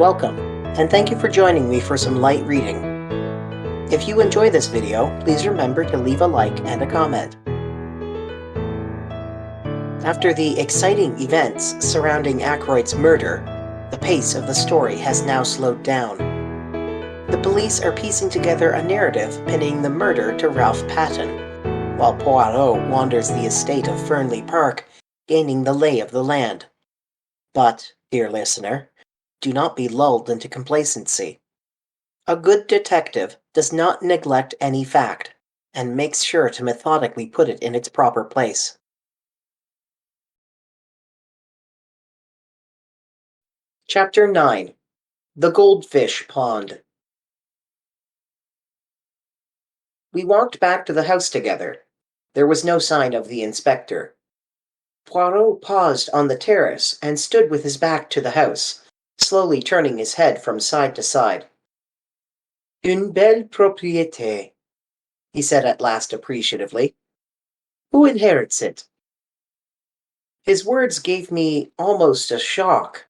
Welcome, and thank you for joining me for some light reading. If you enjoy this video, please remember to leave a like and a comment. After the exciting events surrounding Ackroyd's murder, the pace of the story has now slowed down. The police are piecing together a narrative pinning the murder to Ralph Patton, while Poirot wanders the estate of Fernley Park, gaining the lay of the land. But, dear listener, do not be lulled into complacency. A good detective does not neglect any fact, and makes sure to methodically put it in its proper place. Chapter 9. The Goldfish Pond. We walked back to the house together. There was no sign of the inspector. Poirot paused on the terrace and stood with his back to the house, slowly turning his head from side to side. "Une belle propriété," he said at last appreciatively. "Who inherits it?" His words gave me almost a shock.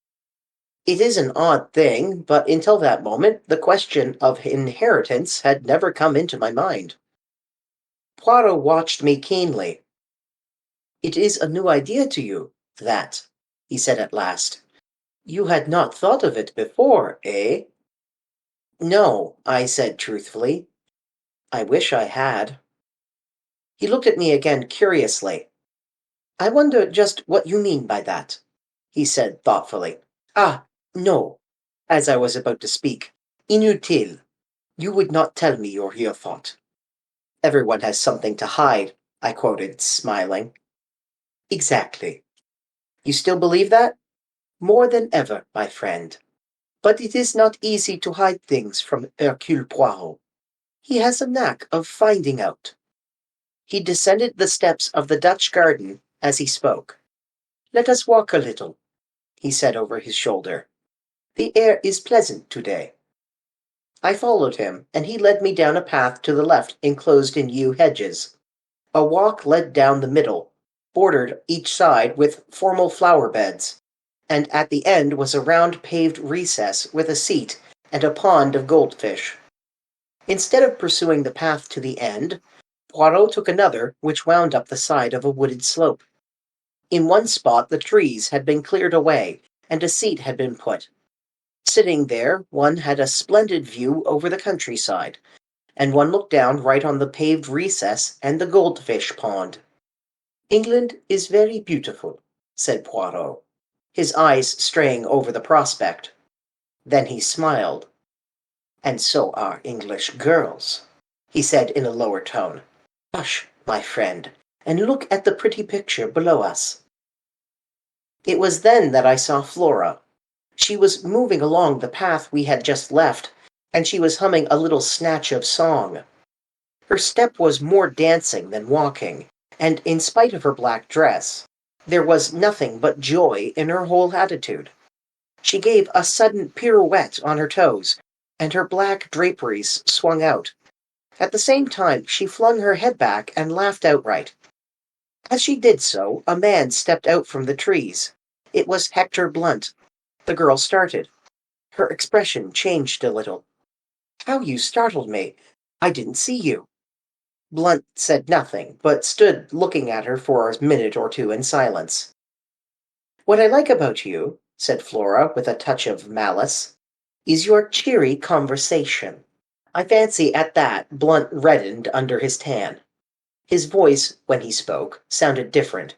It is an odd thing, but until that moment, the question of inheritance had never come into my mind. Poirot watched me keenly. "It is a new idea to you, that," he said at last. "You had not thought of it before, eh?" "No," I said truthfully. "I wish I had." He looked at me again curiously. "I wonder just what you mean by that," he said thoughtfully. "Ah, no," as I was about to speak. "Inutile. You would not tell me your real thought." "Everyone has something to hide," I quoted, smiling. "Exactly." "You still believe that?" "More than ever, my friend. But it is not easy to hide things from Hercule Poirot. He has a knack of finding out." He descended the steps of the Dutch garden as he spoke. "Let us walk a little," he said over his shoulder. "The air is pleasant today." I followed him, and he led me down a path to the left enclosed in yew hedges. A walk led down the middle, bordered each side with formal flower beds, and at the end was a round paved recess with a seat and a pond of goldfish. Instead of pursuing the path to the end, Poirot took another which wound up the side of a wooded slope. In one spot the trees had been cleared away, and a seat had been put. Sitting there, one had a splendid view over the countryside, and one looked down right on the paved recess and the goldfish pond. "England is very beautiful," said Poirot, his eyes straying over the prospect. Then he smiled. "And so are English girls," he said in a lower tone. "Hush, my friend, and look at the pretty picture below us." It was then that I saw Flora. She was moving along the path we had just left, and she was humming a little snatch of song. Her step was more dancing than walking, and in spite of her black dress, there was nothing but joy in her whole attitude. She gave a sudden pirouette on her toes, and her black draperies swung out. At the same time, she flung her head back and laughed outright. As she did so, a man stepped out from the trees. It was Hector Blunt. The girl started. Her expression changed a little. "How you startled me! I didn't see you." Blunt said nothing, but stood looking at her for a minute or two in silence. "What I like about you," said Flora with a touch of malice, "is your cheery conversation." I fancy at that Blunt reddened under his tan. His voice, when he spoke, sounded different.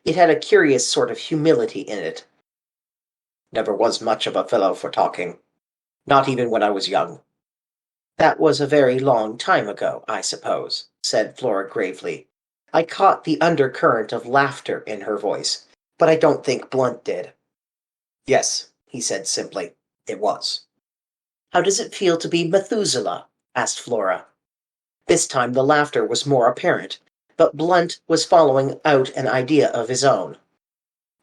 It had a curious sort of humility in it. "Never was much of a fellow for talking. Not even when I was young." "That was a very long time ago, I suppose," said Flora gravely. I caught the undercurrent of laughter in her voice, but I don't think Blunt did. "Yes," he said simply, "it was." "How does it feel to be Methuselah?" asked Flora. This time the laughter was more apparent, but Blunt was following out an idea of his own.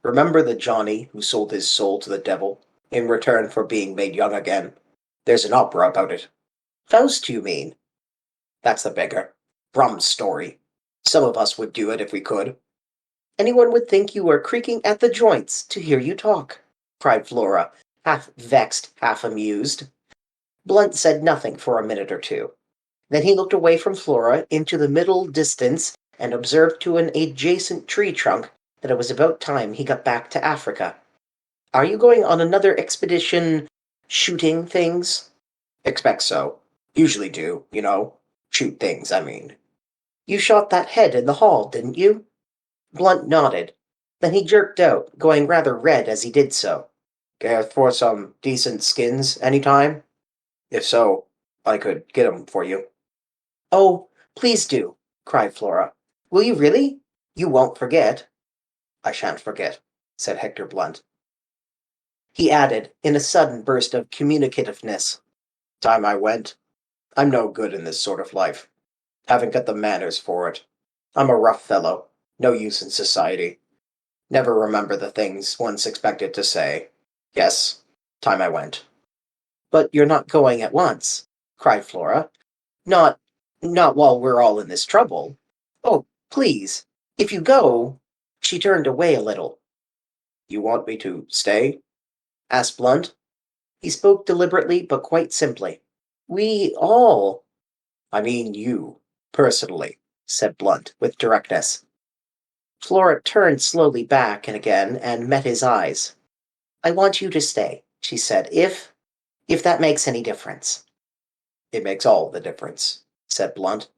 "Remember the Johnny who sold his soul to the devil in return for being made young again? There's an opera about it." "Faust, you mean?" "That's the beggar. Brahm's story. Some of us would do it if we could." "Anyone would think you were creaking at the joints to hear you talk," cried Flora, half vexed, half amused. Blunt said nothing for a minute or two. Then he looked away from Flora into the middle distance and observed to an adjacent tree trunk that it was about time he got back to Africa. "Are you going on another expedition shooting things?" "Expect so. Usually do, you know. Shoot things, I mean." "You shot that head in the hall, didn't you?" Blunt nodded. Then he jerked out, going rather red as he did so. "Care for some decent skins any time? If so, I could get 'em for you." "Oh, please do," cried Flora. "Will you really? You won't forget." "I shan't forget," said Hector Blunt. He added, in a sudden burst of communicativeness, "Time I went. I'm no good in this sort of life. Haven't got the manners for it. I'm a rough fellow, no use in society. Never remember the things one's expected to say. Yes, time I went." "But you're not going at once," cried Flora. "Not not while we're all in this trouble. Oh, please, if you go—" She turned away a little. "You want me to stay?" asked Blunt. He spoke deliberately but quite simply. "We all—" "I mean you, personally," said Blunt, with directness. Flora turned slowly back and again and met his eyes. "I want you to stay," she said, if that makes any difference." "It makes all the difference," said Blunt.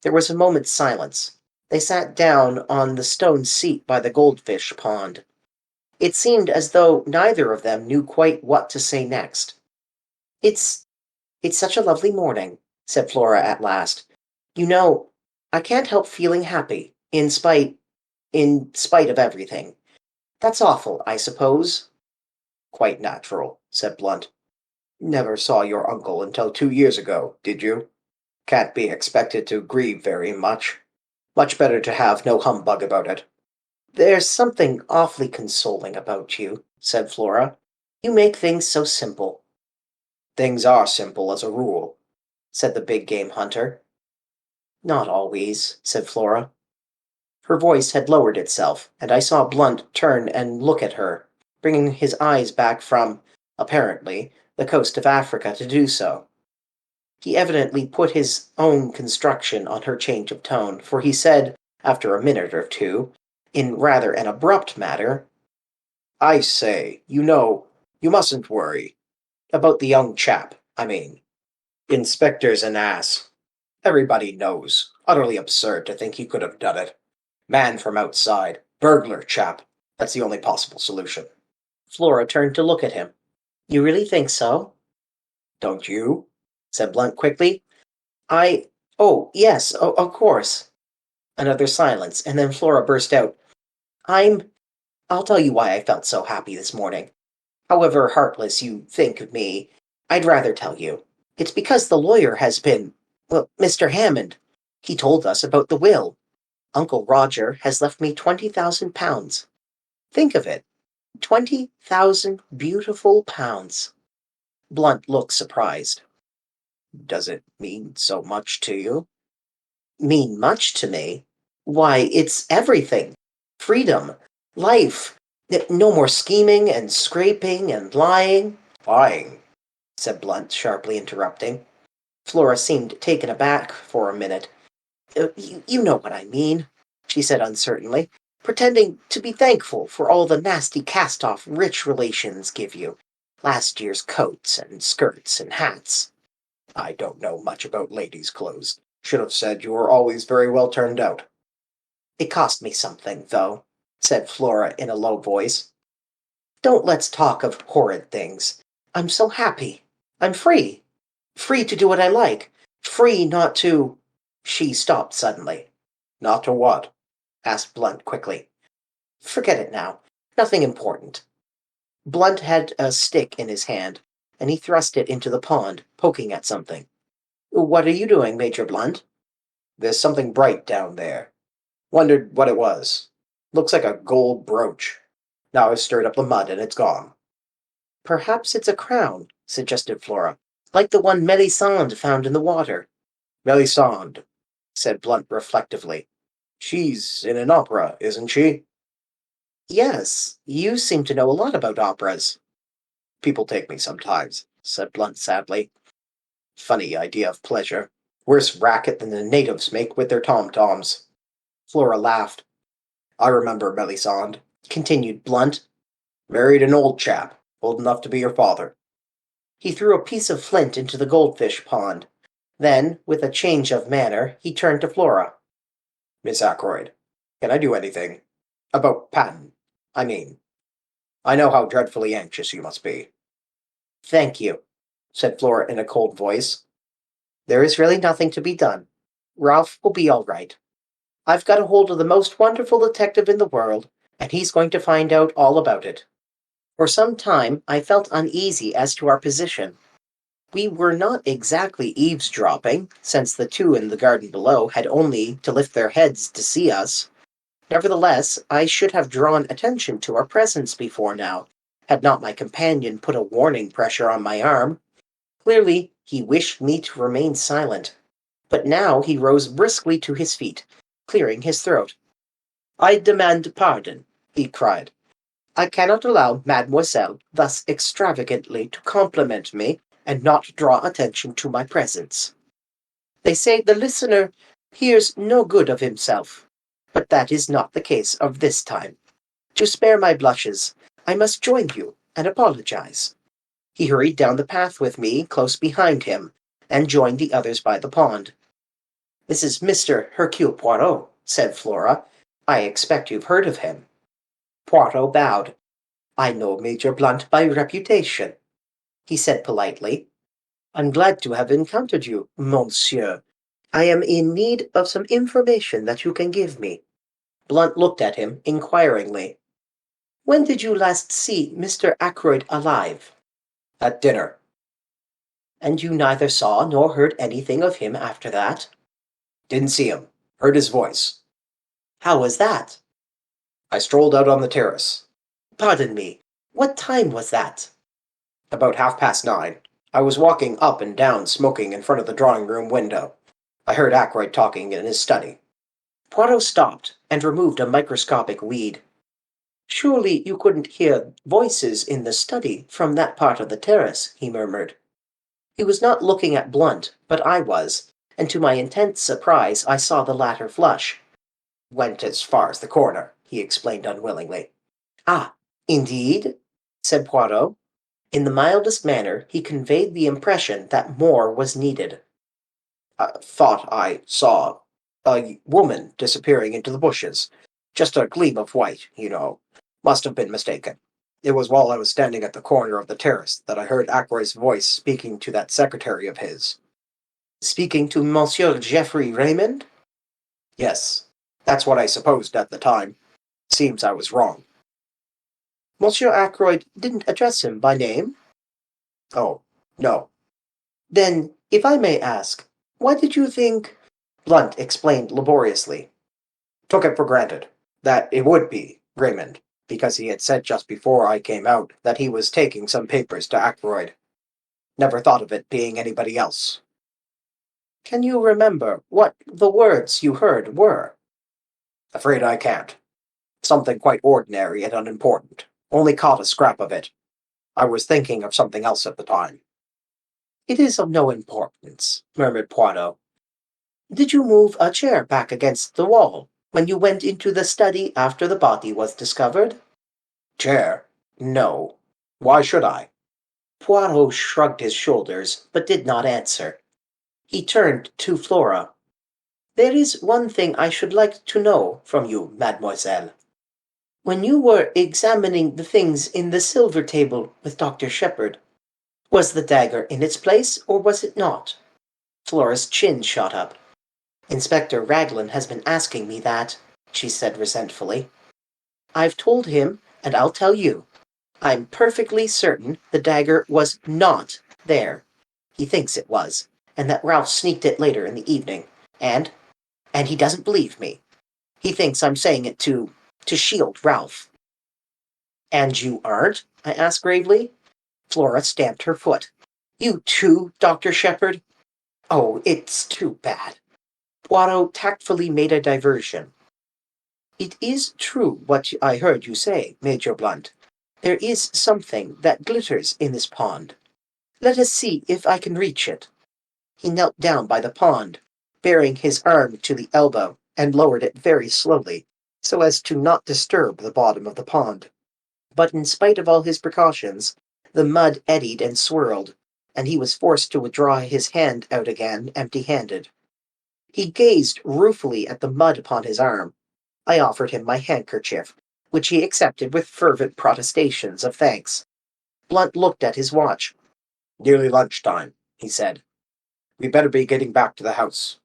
There was a moment's silence. They sat down on the stone seat by the goldfish pond. It seemed as though neither of them knew quite what to say next. It's it's such a lovely morning," said Flora at last. "You know, I can't help feeling happy, in spite of everything. That's awful, I suppose." "Quite natural," said Blunt. "Never saw your uncle until 2 years ago, did you? Can't be expected to grieve very much. Much better to have no humbug about it." "There's something awfully consoling about you," said Flora. "You make things so simple." "Things are simple as a rule," said the big game hunter. "Not always," said Flora. Her voice had lowered itself, and I saw Blunt turn and look at her, bringing his eyes back from, apparently, the coast of Africa to do so. He evidently put his own construction on her change of tone, for he said, after a minute or two, in rather an abrupt manner, "I say, you know, you mustn't worry. About the young chap, I mean. Inspector's an ass. Everybody knows. Utterly absurd to think he could have done it. Man from outside. Burglar chap. That's the only possible solution." Flora turned to look at him. "You really think so?" "Don't you?" said Blunt quickly. "Oh, yes, of course." Another silence, and then Flora burst out. I'll tell you why I felt so happy this morning. However heartless you think of me, I'd rather tell you. It's because the lawyer has been, well, Mr. Hammond. He told us about the will. Uncle Roger has left me £20,000. Think of it. 20,000 beautiful pounds. Blunt looked surprised. "Does it mean so much to you?" Mean much to me? Why, it's everything. Freedom. Life. No more scheming and scraping and lying." "Lying," said Blunt, sharply interrupting. Flora seemed taken aback for a minute. You know what I mean," she said uncertainly. "Pretending to be thankful for all the nasty cast-off rich relations give you. Last year's coats and skirts and hats." "I don't know much about ladies' clothes. Should have said you were always very well turned out." "It cost me something, though," said Flora in a low voice. "Don't let's talk of horrid things. I'm so happy. I'm free. Free to do what I like. Free not to—" She stopped suddenly. "Not to what?" asked Blunt quickly. "Forget it now. Nothing important." Blunt had a stick in his hand, and he thrust it into the pond, poking at something. "What are you doing, Major Blunt?" "There's something bright down there. Wondered what it was. Looks like a gold brooch. Now I've stirred up the mud and it's gone." "Perhaps it's a crown," suggested Flora, "like the one Melisande found in the water." "Melisande," said Blunt reflectively. "She's in an opera, isn't she?" "Yes, you seem to know a lot about operas." People take me sometimes, said Blunt sadly. Funny idea of pleasure. Worse racket than the natives make with their tom-toms. Flora laughed. I remember Melisande, continued Blunt. Married an old chap, old enough to be your father. He threw a piece of flint into the goldfish pond. Then, with a change of manner, he turned to Flora. Miss Ackroyd, can I do anything? About Patton, I mean. I know how dreadfully anxious you must be. Thank you, said Flora in a cold voice. There is really nothing to be done. Ralph will be all right. I've got a hold of the most wonderful detective in the world, and he's going to find out all about it. For some time I felt uneasy as to our position. We were not exactly eavesdropping, since the two in the garden below had only to lift their heads to see us. Nevertheless, I should have drawn attention to our presence before now, had not my companion put a warning pressure on my arm. Clearly, he wished me to remain silent. But now he rose briskly to his feet, clearing his throat. I demand pardon, he cried. I cannot allow mademoiselle thus extravagantly to compliment me and not draw attention to my presence. They say the listener hears no good of himself, but that is not the case of this time. To spare my blushes, I must join you and apologize. He hurried down the path with me, close behind him, and joined the others by the pond. This is Mr. Hercule Poirot, said Flora. I expect you've heard of him. Poirot bowed. I know Major Blunt by reputation, he said politely. I'm glad to have encountered you, monsieur. I am in need of some information that you can give me. Blunt looked at him inquiringly. When did you last see Mr. Ackroyd alive? At dinner. And you neither saw nor heard anything of him after that? Didn't see him. Heard his voice. How was that? I strolled out on the terrace. Pardon me, what time was that? About 9:30. I was walking up and down smoking in front of the drawing-room window. I heard Ackroyd talking in his study. Poirot stopped and removed a microscopic weed. Surely you couldn't hear voices in the study from that part of the terrace, he murmured. He was not looking at Blunt, but I was, and to my intense surprise I saw the latter flush. Went as far as the corner, he explained unwillingly. Ah, indeed? Said Poirot. In the mildest manner he conveyed the impression that more was needed. I thought I saw a woman disappearing into the bushes. Just a gleam of white, you know. Must have been mistaken. It was while I was standing at the corner of the terrace that I heard Ackroyd's voice speaking to that secretary of his. Speaking to Monsieur Geoffrey Raymond? Yes, that's what I supposed at the time. Seems I was wrong. Monsieur Ackroyd didn't address him by name? Oh, no. Then, if I may ask, why did you think... Blunt explained laboriously. Took it for granted that it would be Raymond, because he had said just before I came out that he was taking some papers to Ackroyd. Never thought of it being anybody else. Can you remember what the words you heard were? Afraid I can't. Something quite ordinary and unimportant. Only caught a scrap of it. I was thinking of something else at the time. It is of no importance, murmured Poirot. Did you move a chair back against the wall when you went into the study after the body was discovered? Chair? No. Why should I? Poirot shrugged his shoulders, but did not answer. He turned to Flora. There is one thing I should like to know from you, mademoiselle. When you were examining the things in the silver table with Dr. Shepherd, was the dagger in its place, or was it not? Flora's chin shot up. Inspector Raglan has been asking me that, she said resentfully. I've told him, and I'll tell you. I'm perfectly certain the dagger was not there. He thinks it was, and that Ralph sneaked it later in the evening, and he doesn't believe me. He thinks I'm saying it to shield Ralph. And you aren't? I asked gravely. Flora stamped her foot. You too, Dr. Shepherd? Oh, it's too bad. Poirot tactfully made a diversion. It is true what I heard you say, Major Blunt. There is something that glitters in this pond. Let us see if I can reach it. He knelt down by the pond, baring his arm to the elbow, and lowered it very slowly, so as to not disturb the bottom of the pond. But in spite of all his precautions, the mud eddied and swirled, and he was forced to withdraw his hand out again empty-handed. He gazed ruefully at the mud upon his arm. I offered him my handkerchief, which he accepted with fervent protestations of thanks. Blunt looked at his watch. "Nearly lunchtime," he said. "We better be getting back to the house."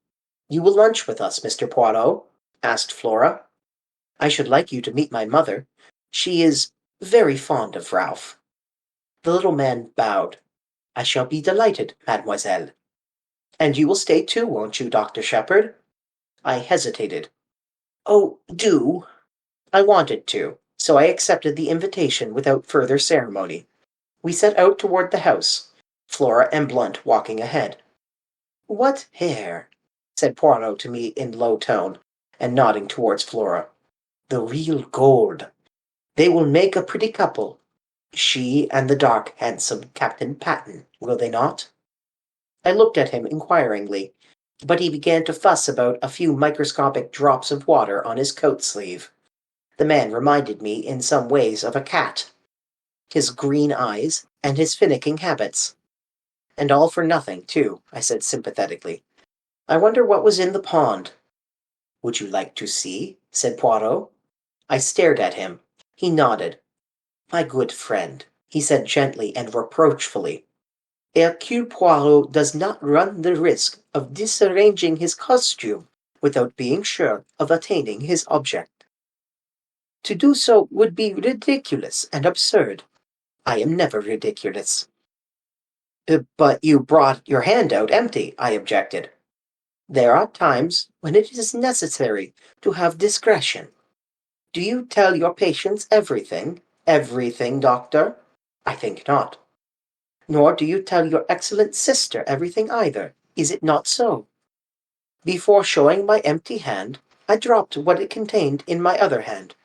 "You will lunch with us, Mr. Poirot?" asked Flora. "I should like you to meet my mother. She is very fond of Ralph." The little man bowed. "I shall be delighted, mademoiselle." "And you will stay too, won't you, Dr. Shepherd?" I hesitated. "Oh, do." I wanted to, so I accepted the invitation without further ceremony. We set out toward the house, Flora and Blunt walking ahead. "What hair!" said Poirot to me in low tone, and nodding towards Flora. "The real gold. They will make a pretty couple. She and the dark, handsome Captain Patten, will they not?" I looked at him inquiringly, but he began to fuss about a few microscopic drops of water on his coat sleeve. The man reminded me in some ways of a cat. His green eyes and his finicking habits. "And all for nothing, too," I said sympathetically. "I wonder what was in the pond." "Would you like to see?" said Poirot. I stared at him. He nodded. "My good friend," he said gently and reproachfully, "Hercule Poirot does not run the risk of disarranging his costume without being sure of attaining his object. To do so would be ridiculous and absurd. I am never ridiculous." "But you brought your hand out empty," I objected. "There are times when it is necessary to have discretion. Do you tell your patients everything? Everything, doctor? I think not. Nor do you tell your excellent sister everything either, is it not so? Before showing my empty hand, I dropped what it contained in my other hand.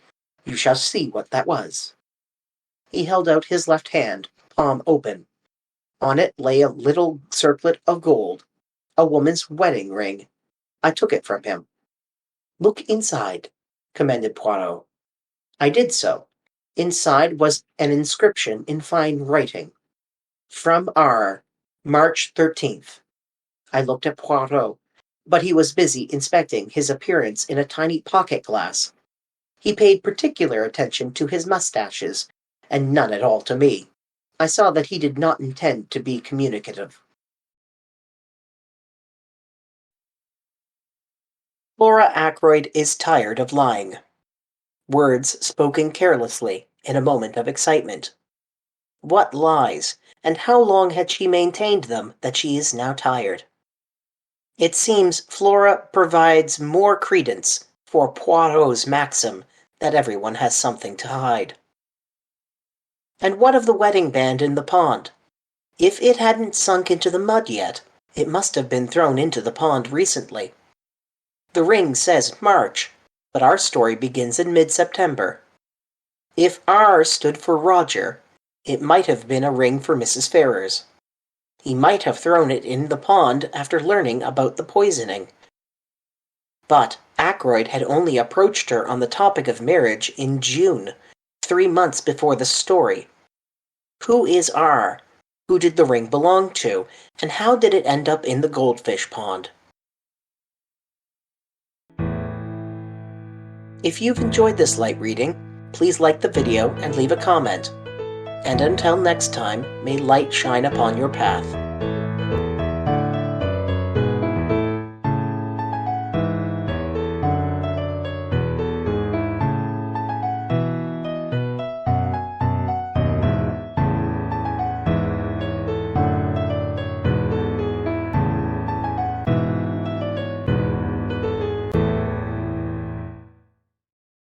You shall see what that was." He held out his left hand, palm open. On it lay a little circlet of gold, a woman's wedding ring. I took it from him. "Look inside," commanded Poirot. I did so. Inside was an inscription in fine writing. "From R. March 13th. I looked at Poirot, but he was busy inspecting his appearance in a tiny pocket glass. He paid particular attention to his mustaches, and none at all to me. I saw that he did not intend to be communicative. Laura Ackroyd is tired of lying. Words spoken carelessly in a moment of excitement. What lies, and how long had she maintained them that she is now tired? It seems Flora provides more credence for Poirot's maxim that everyone has something to hide. And what of the wedding band in the pond? If it hadn't sunk into the mud yet, it must have been thrown into the pond recently. The ring says March, but our story begins in mid-September. If R stood for Roger, it might have been a ring for Mrs. Ferrers. He might have thrown it in the pond after learning about the poisoning. But Ackroyd had only approached her on the topic of marriage in June, 3 months before the story. Who is R? Who did the ring belong to? And how did it end up in the goldfish pond? If you've enjoyed this light reading, please like the video and leave a comment. And until next time, may light shine upon your path.